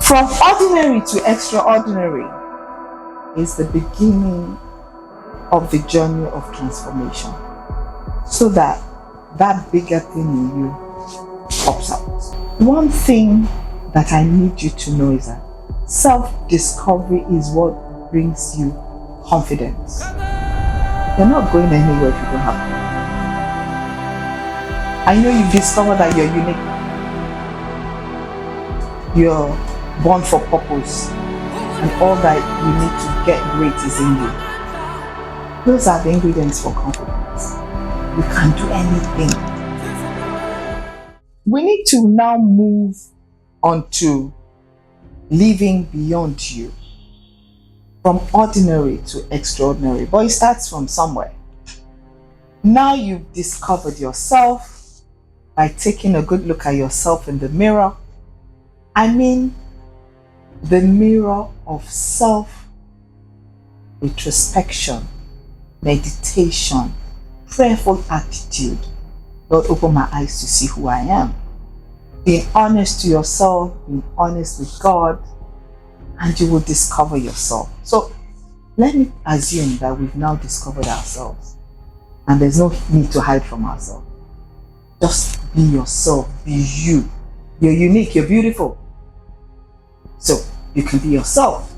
From ordinary to extraordinary is the beginning of the journey of transformation, so that that bigger thing in you pops out. One thing that I need you to know is that self-discovery is what brings you confidence. You're not going anywhere if you don't have confidence. I know you've discovered that you're unique. You're born for purpose, and all that you need to get great is in you. Those are the ingredients for confidence. You can do anything. We need to now move on to living beyond you, from ordinary to extraordinary. But it starts from somewhere. Now you've discovered yourself by taking a good look at yourself in the mirror. I mean, the mirror of self-introspection, meditation, prayerful attitude. Lord, open my eyes to see who I am. Being honest to yourself, being honest with God, and you will discover yourself. So let me assume that we've now discovered ourselves, and there's no need to hide from ourselves. Just be yourself, be you. You're unique, you're beautiful. So you can be yourself.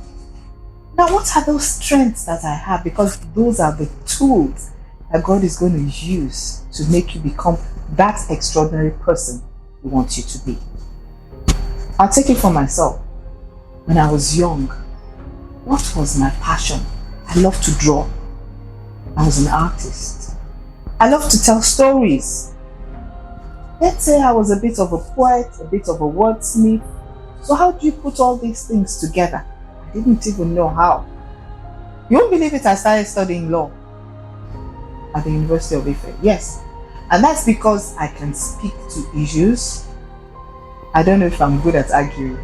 Now, what are those strengths that I have? Because those are the tools that God is going to use to make you become that extraordinary person He wants you to be. I'll take it for myself. When I was young, what was my passion? I loved to draw. I was an artist. I loved to tell stories. Let's say I was a bit of a poet, a bit of a wordsmith. So how do you put all these things together? I didn't even know how. You won't believe it, I started studying law at the University of Ife. Yes. And that's because I can speak to issues. I don't know if I'm good at arguing.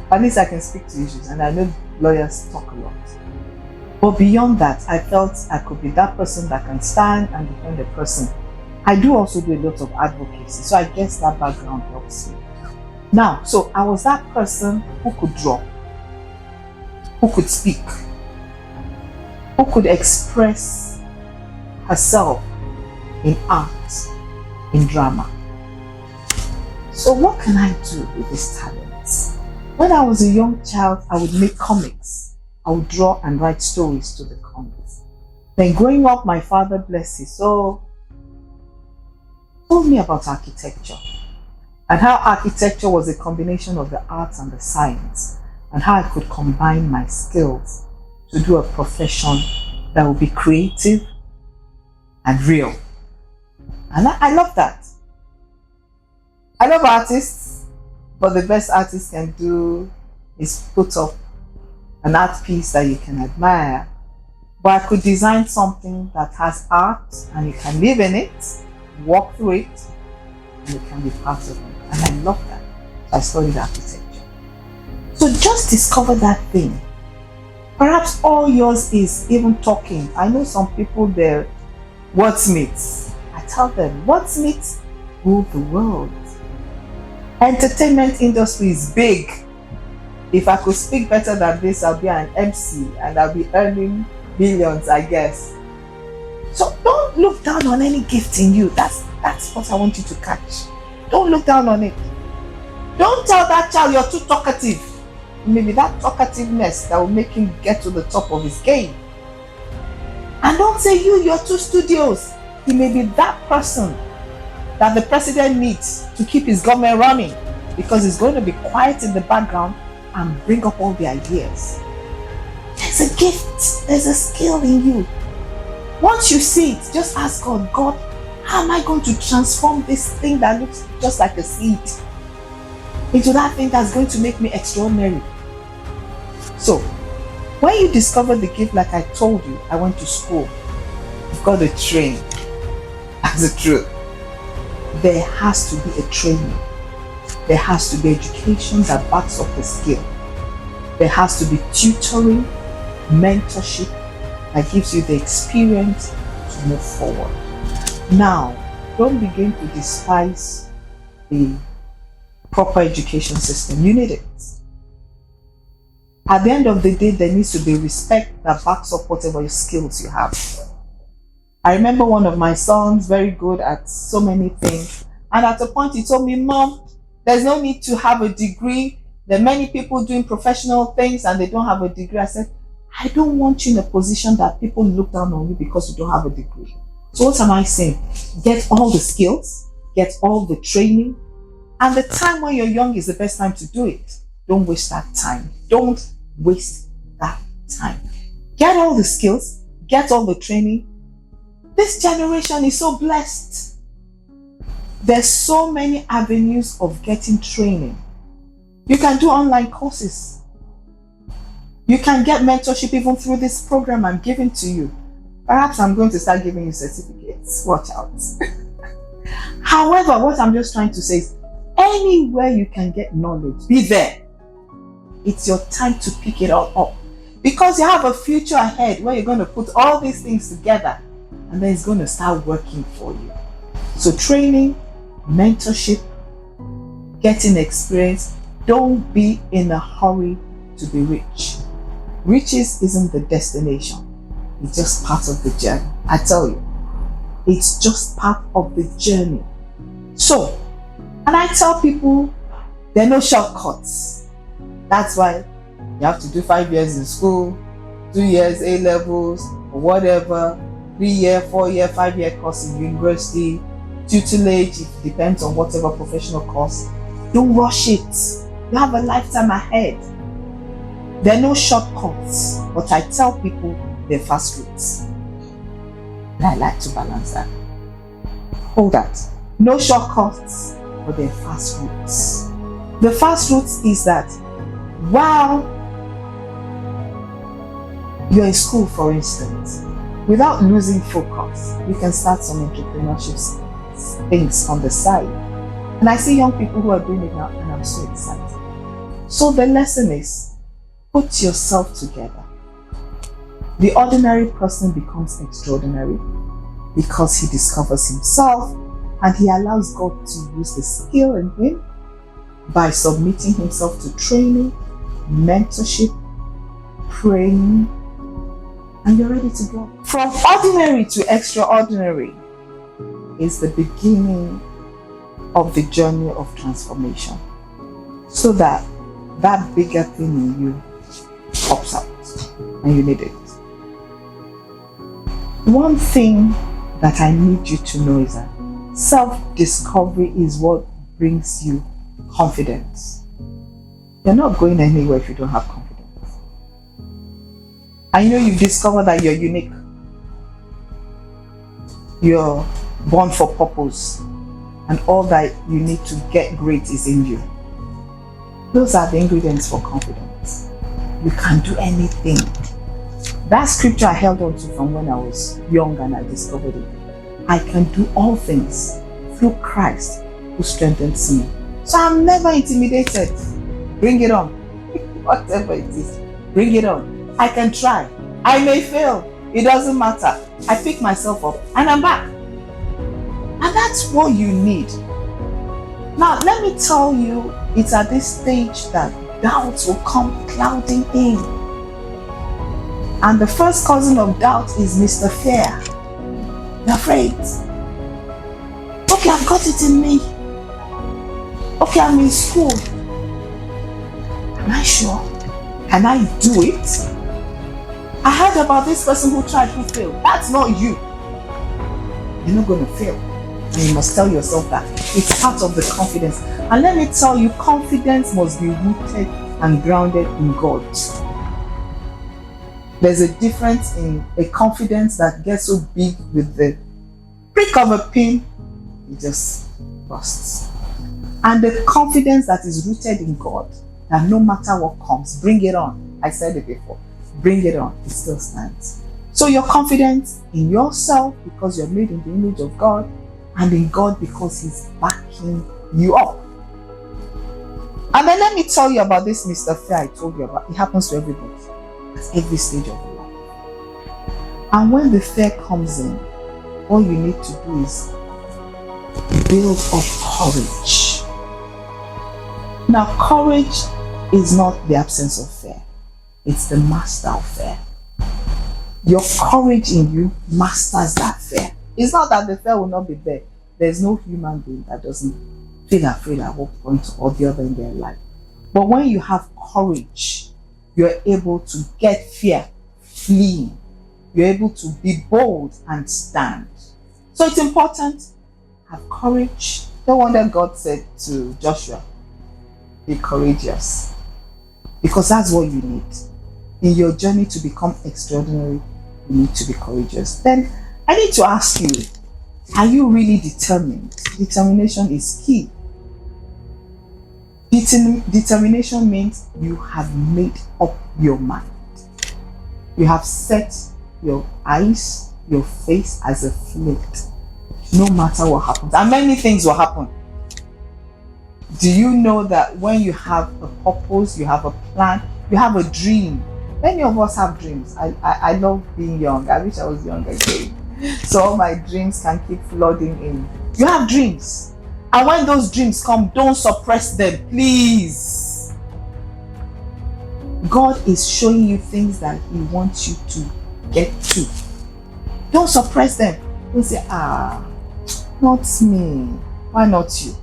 At least I can speak to issues, and I know lawyers talk a lot. But beyond that, I felt I could be that person that can stand and defend a person. I do also do a lot of advocacy, so I guess that background helps me. Now, so I was that person who could draw, who could speak, who could express herself in art, in drama. So what can I do with these talents? When I was a young child, I would make comics. I would draw and write stories to the comics. Then growing up, my father, bless his soul, told me about architecture and how architecture was a combination of the arts and the science, and how I could combine my skills to do a profession that would be creative and real. And I love that. I love artists, but the best artists can do is put up an art piece that you can admire. But I could design something that has art, and you can live in it, walk through it, and you can be part of it. And I love that. So I studied architecture. So just discover that thing. Perhaps all yours is even talking. I know some people, they're wordsmiths. I tell them, wordsmiths rule the world. Entertainment industry is big. If I could speak better than this, I'll be an MC and I'll be earning millions, I guess. So don't look down on any gift in you. That's what I want you to catch. Don't look down on it. Don't tell that child you're too talkative. Maybe that talkativeness that will make him get to the top of his game. And don't say you're too studious. He may be that person that the president needs to keep his government running, because he's going to be quiet in the background and bring up all the ideas. There's a gift, there's a skill in you. Once you see it, just ask God, God, how am I going to transform this thing that looks just like a seed into that thing that's going to make me extraordinary? So, when you discover the gift, like I told you, I went to school. You've got to train. That's the truth. There has to be a training. There has to be education that backs up the skill. There has to be tutoring, mentorship that gives you the experience to move forward. Now, don't begin to despise the proper education system. You need it. At the end of the day, there needs to be respect that backs up whatever skills you have. I remember one of my sons, very good at so many things, and at a point he told me, Mom, there's no need to have a degree. There are many people doing professional things and they don't have a degree. I said, I don't want you in a position that people look down on you because you don't have a degree. So what am I saying? Get all the skills, get all the training, and the time when you're young is the best time to do it. Don't waste that time. Don't waste that time. Get all the skills, get all the training. This generation is so blessed. There's so many avenues of getting training. You can do online courses. You can get mentorship even through this program I'm giving to you. Perhaps I'm going to start giving you certificates. Watch out. However, what I'm just trying to say is, anywhere you can get knowledge, be there. It's your time to pick it all up. Because you have a future ahead where you're going to put all these things together and then it's going to start working for you. So training, mentorship, getting experience. Don't be in a hurry to be rich. Riches isn't the destination. It's just part of the journey. I tell you, it's just part of the journey. So, and I tell people, there are no shortcuts. That's why you have to do 5 years in school, 2 years A levels, or whatever, 3-year, 4-year, 5-year course in university, tutelage, it depends on whatever professional course. Don't rush it. You have a lifetime ahead. There are no shortcuts, but I tell people they're fast routes. And I like to balance that. Hold that. No shortcuts, but they're fast routes. The fast routes is that while you're in school, for instance, without losing focus, you can start some entrepreneurship things on the side. And I see young people who are doing it now, and I'm so excited. So the lesson is, put yourself together. The ordinary person becomes extraordinary because he discovers himself and he allows God to use the skill in him by submitting himself to training, mentorship, praying, and you're ready to go. From ordinary to extraordinary is the beginning of the journey of transformation, so that that bigger thing in you pops out and you need it. One thing that I need you to know is that self-discovery is what brings you confidence. You're not going anywhere if you don't have confidence. I know you've discovered that you're unique. You're born for purpose, and all that you need to get great is in you. Those are the ingredients for confidence. You can do anything. That scripture I held on to from when I was young and I discovered it. I can do all things through Christ who strengthens me. So I'm never intimidated. Bring it on. Whatever it is, bring it on. I can try. I may fail. It doesn't matter. I pick myself up and I'm back. And that's what you need. Now, let me tell you, it's at this stage that doubts will come clouding in. And the first cousin of doubt is Mr. Fear. You're afraid. Okay, I've got it in me. Okay, I'm in school. Am I sure? Can I do it? I heard about this person who tried, who failed. That's not you. You're not going to fail. And you must tell yourself that. It's part of the confidence. And let me tell you, confidence must be rooted and grounded in God. There's a difference in a confidence that gets so big with the prick of a pin, it just busts. And the confidence that is rooted in God, that no matter what comes, bring it on. I said it before. Bring it on. It still stands. So your confidence in yourself because you're made in the image of God, and in God because He's backing you up. And then let me tell you about this Mr. Fear I told you about. It happens to everybody at every stage of your life. And when the fear comes in, all you need to do is build up courage. Now, courage is not the absence of fear. It's the master of fear. Your courage in you masters that fear. It's not that the fear will not be there. There's no human being that doesn't feel afraid at one point or the other in their life. But when you have courage, you're able to get fear fleeing. You're able to be bold and stand. So it's important. Have courage. No wonder God said to Joshua, be courageous. Because that's what you need. In your journey to become extraordinary, you need to be courageous. Then I need to ask you, are you really determined? Determination is key. Determination means you have made up your mind. You have set your eyes, your face as a flint, no matter what happens. And many things will happen. Do you know that when you have a purpose, you have a plan, you have a dream? Many of us have dreams. I love being young. I wish I was young again. So all my dreams can keep flooding in. You have dreams. And when those dreams come, don't suppress them, please. God is showing you things that He wants you to get to. Don't suppress them. Don't say, not me. Why not you?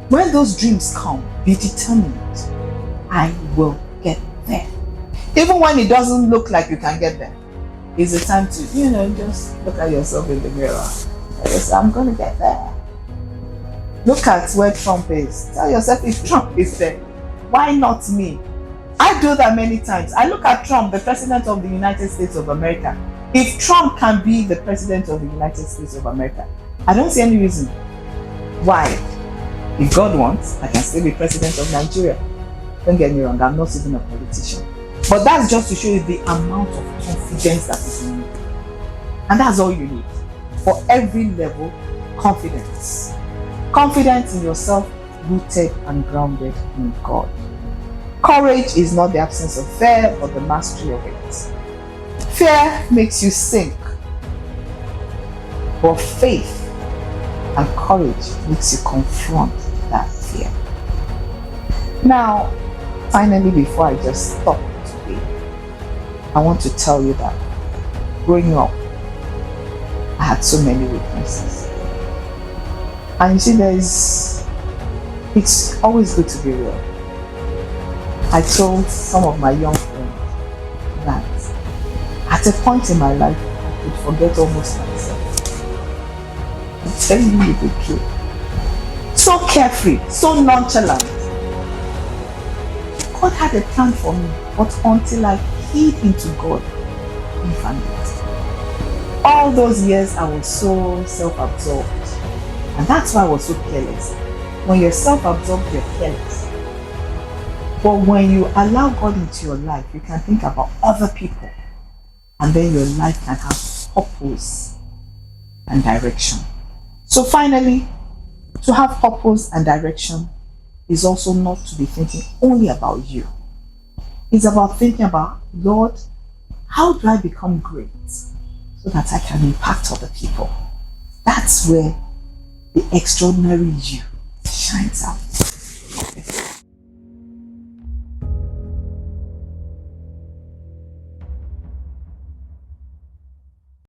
When those dreams come, be determined. I will get there. Even when it doesn't look like you can get there, it's a time to, just look at yourself in the mirror. And say, I'm going to get there. Look at where Trump is. Tell yourself, if Trump is there, why not me? I do that many times. I look at Trump, the president of the United States of America. If Trump can be the president of the United States of America, I don't see any reason why. If God wants, I can still be president of Nigeria. Don't get me wrong, I'm not even a politician. But that's just to show you the amount of confidence that is in you. And that's all you need. For every level, confidence. Confidence in yourself, rooted and grounded in God. Courage is not the absence of fear, but the mastery of it. Fear makes you sink, but faith and courage makes you confront that fear. Now, finally, before I just stop today, I want to tell you that growing up, I had so many weaknesses. And you see, it's always good to be real. I told some of my young friends that at a point in my life, I could forget almost myself. I'm telling you the truth. So carefree, so nonchalant. God had a plan for me, but until I keyed into God, I couldn't find it. All those years, I was so self-absorbed. And that's why I was so careless. When you're self-absorbed, you're careless. But when you allow God into your life, you can think about other people. And then your life can have purpose and direction. So finally, to have purpose and direction is also not to be thinking only about you. It's about thinking about, Lord, how do I become great so that I can impact other people? That's where the extraordinary you shines out.